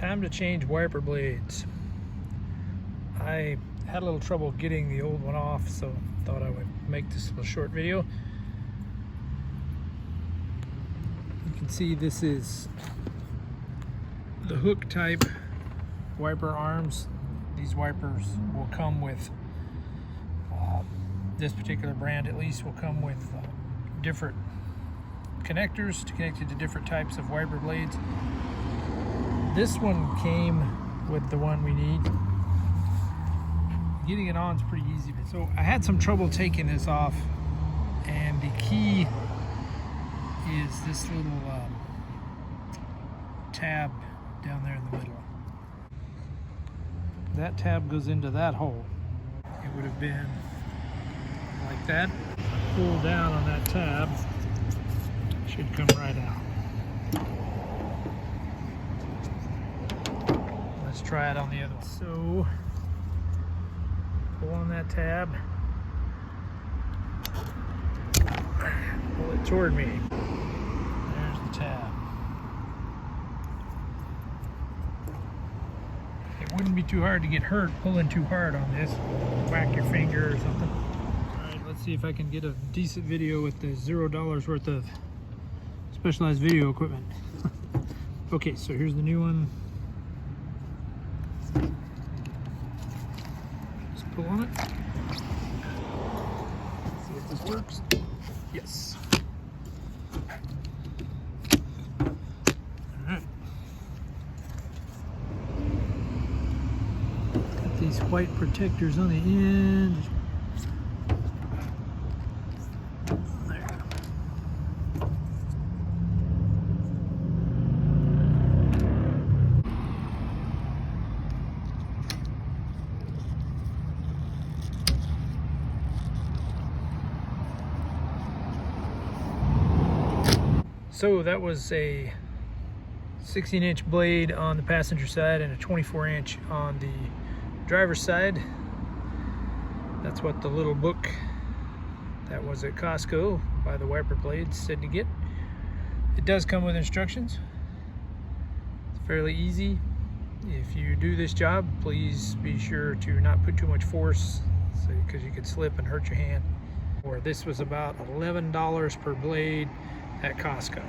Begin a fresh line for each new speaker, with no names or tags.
Time to change wiper blades. I had a little trouble getting the old one off, so thought I would make this little short video. You can see this is the hook type wiper arms. These wipers will come with, this particular brand at least, will come with different connectors to connect it to different types of wiper blades. This one came with the one we need. Getting it on is pretty easy. So I had some trouble taking this off, and the key is this little tab down there in the middle. That tab goes into that hole. It would have been like that. Pull down on that tab, should come right out. Let's try it on the other one. So pull on that tab, pull it toward me. There's the tab. It wouldn't be too hard to get hurt pulling too hard on this. Whack your finger or something. Alright, let's see if I can get a decent video with the $0 worth of specialized video equipment. Okay, so here's the new one. Just pull on it. See if this works. Yes. Alright. Got these white protectors on the end. So that was a 16-inch blade on the passenger side and a 24-inch on the driver's side. That's what the little book that was at Costco by the wiper blades said to get. It does come with instructions. It's fairly easy. If you do this job, please be sure to not put too much force, because you could slip and hurt your hand. Or this was about $11 per blade at Costco.